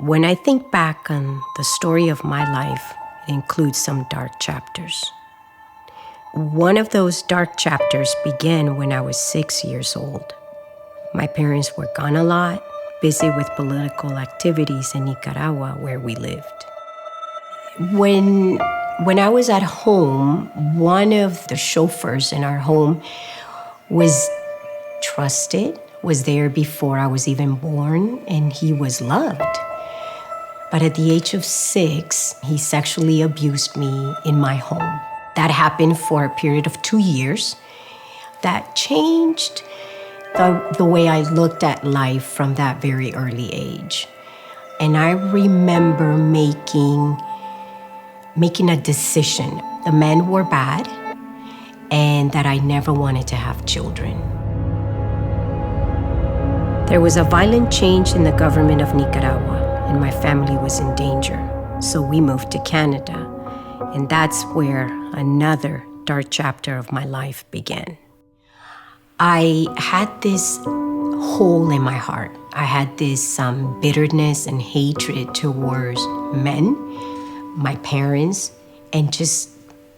When I think back on the story of my life, it includes some dark chapters. One of those dark chapters began when I was 6 years old. My parents were gone a lot, busy with political activities in Nicaragua where we lived. When I was at home, one of the chauffeurs in our home was trusted, was there before I was even born, and he was loved. But at the age of 6, he sexually abused me in my home. That happened for a period of 2 years. That changed the way I looked at life from that very early age. And I remember making a decision. The men were bad, and that I never wanted to have children. There was a violent change in the government of Nicaragua, and my family was in danger. So we moved to Canada, and that's where another dark chapter of my life began. I had this hole in my heart. I had this bitterness and hatred towards men, my parents, and just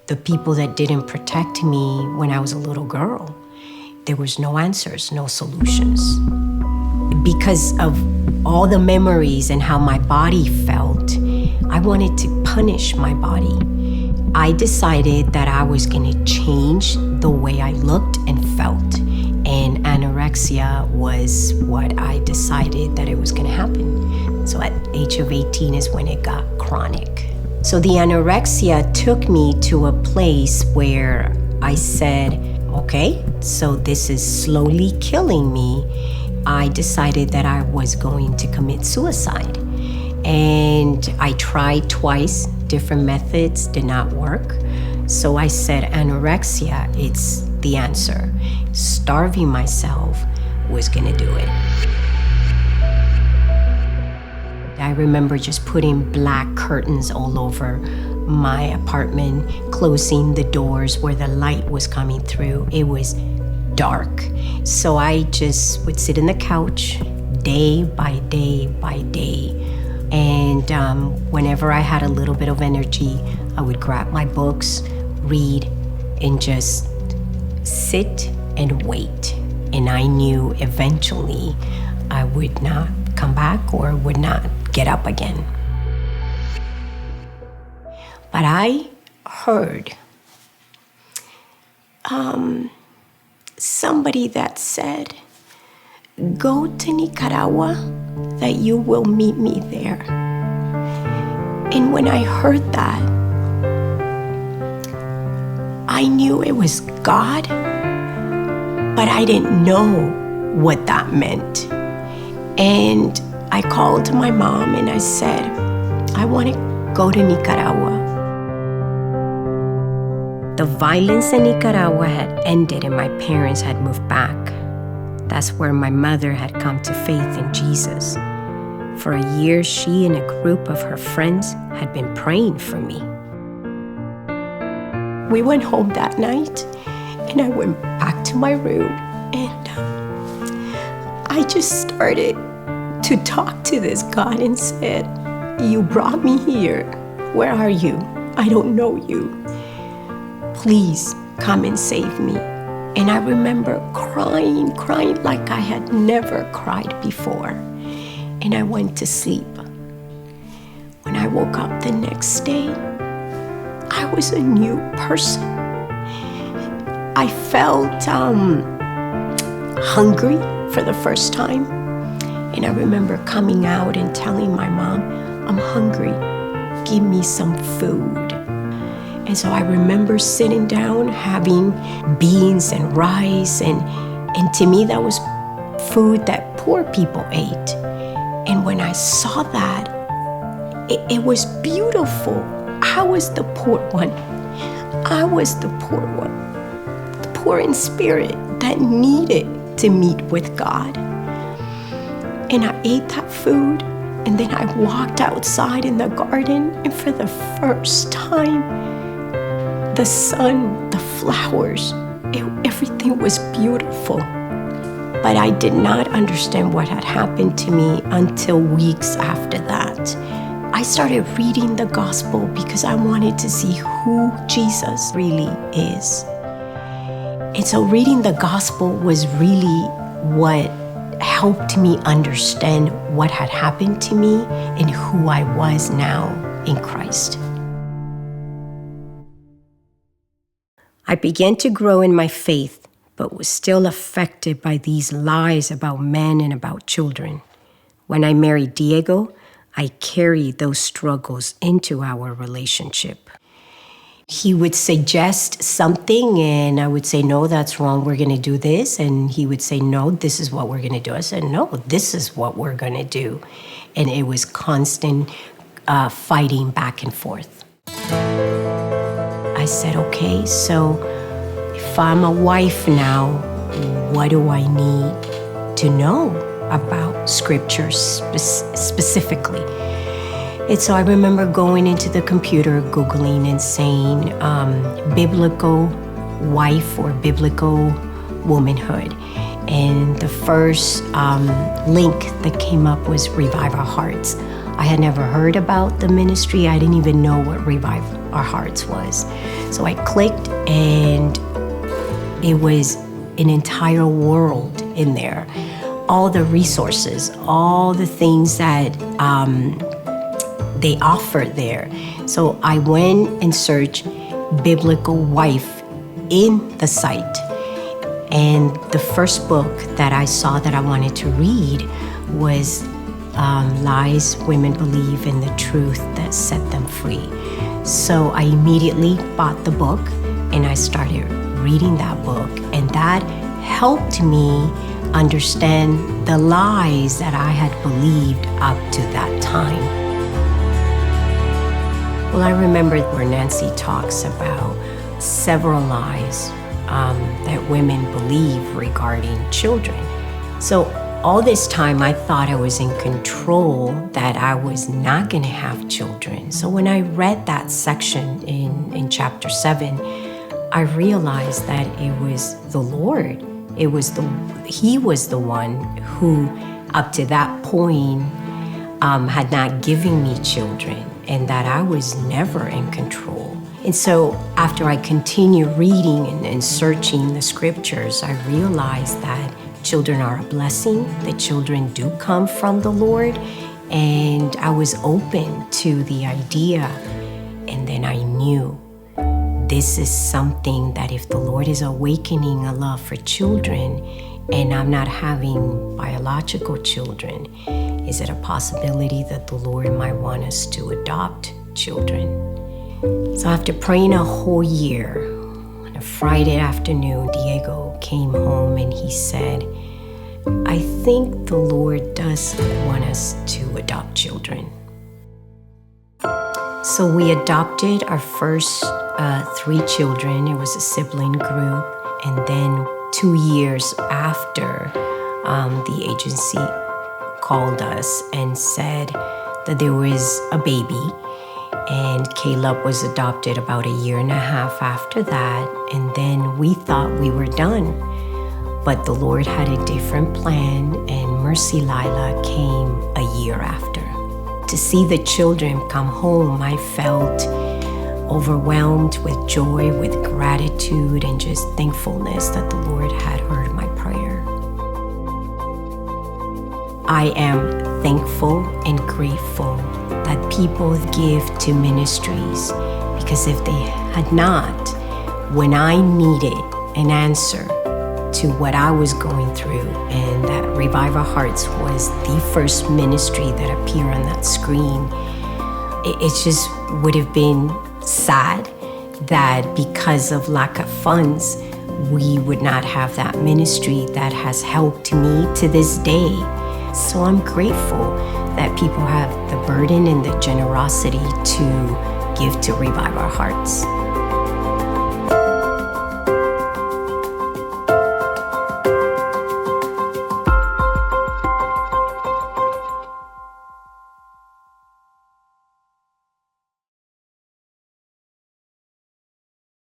the people that didn't protect me when I was a little girl. There was no answers, no solutions. Because of all the memories and how my body felt, I wanted to punish my body. I decided that I was going to change the way I looked and felt. And anorexia was what I decided that it was going to happen. So at the age of 18 is when it got chronic. So the anorexia took me to a place where I said, okay, so this is slowly killing me. I decided that I was going to commit suicide. And I tried twice, different methods, did not work. So I said, anorexia, it's the answer. Starving myself was gonna do it. I remember just putting black curtains all over my apartment, closing the doors where the light was coming through. It was dark. So I just would sit in the couch day by day by day. And whenever I had a little bit of energy, I would grab my books, read, and just sit and wait. And I knew eventually I would not come back or would not get up again. But I heard somebody that said, go to Nicaragua, that you will meet me there. And when I heard that, I knew it was God, but I didn't know what that meant. And I called my mom and I said, I want to go to Nicaragua. The violence in Nicaragua had ended and my parents had moved back. That's where my mother had come to faith in Jesus. For a year, she and a group of her friends had been praying for me. We went home that night, and I went back to my room, and I just started to talk to this God and said, you brought me here. Where are you? I don't know you. Please come and save me. And I remember crying like I had never cried before. And I went to sleep. When I woke up the next day, I was a new person. I felt hungry for the first time. And I remember coming out and telling my mom, I'm hungry, give me some food. And so I remember sitting down, having beans and rice, and to me that was food that poor people ate. And when I saw that, it was beautiful. I was the poor one. I was the poor one, the poor in spirit that needed to meet with God. And I ate that food, and then I walked outside in the garden, and for the first time, the sun, the flowers, everything was beautiful. But I did not understand what had happened to me until weeks after that. I started reading the gospel because I wanted to see who Jesus really is. And so reading the gospel was really what helped me understand what had happened to me and who I was now in Christ. I began to grow in my faith, but was still affected by these lies about men and about children. When I married Diego, I carried those struggles into our relationship. He would suggest something and I would say, no, that's wrong, we're going to do this. And he would say, no, this is what we're going to do. I said, no, this is what we're going to do. And it was constant fighting back and forth. I said, okay, so if I'm a wife now, what do I need to know about scripture specifically? And so I remember going into the computer, Googling and saying biblical wife or biblical womanhood. And the first link that came up was Revive Our Hearts. I had never heard about the ministry. I didn't even know what Revive Our Hearts was. So I clicked and it was an entire world in there. All the resources, all the things that they offered there. So I went and searched biblical wife in the site. And the first book that I saw that I wanted to read was Lies Women Believe in the Truth That Set Them Free. So I immediately bought the book and I started reading that book. And that helped me understand the lies that I had believed up to that time. Well, I remember where Nancy talks about several lies that women believe regarding children. So all this time, I thought I was in control, that I was not going to have children. So when I read that section in chapter 7, I realized that it was the Lord. He was the one who, up to that point, had not given me children, and that I was never in control. And so after I continued reading and searching the scriptures, I realized that children are a blessing, that children do come from the Lord, and I was open to the idea. And then I knew this is something that if the Lord is awakening a love for children, and I'm not having biological children, is it a possibility that the Lord might want us to adopt children? So after praying a whole year, on a Friday afternoon, Diego came home and he said, I think the Lord does want us to adopt children. So we adopted our first 3 children. It was a sibling group. And then 2 years after, the agency called us and said that there was a baby, and Caleb was adopted about 1.5 years after that. And then we thought we were done, but the Lord had a different plan, and Mercy Lila came 1 year after. To see the children come home, I felt overwhelmed with joy, with gratitude, and just thankfulness that the Lord had heard my prayer. I am thankful and grateful that people give to ministries, because if they had not, when I needed an answer to what I was going through, and that Revive Our Hearts was the first ministry that appeared on that screen, it just would have been sad that because of lack of funds, we would not have that ministry that has helped me to this day. So I'm grateful that people have the burden and the generosity to give to Revive Our Hearts.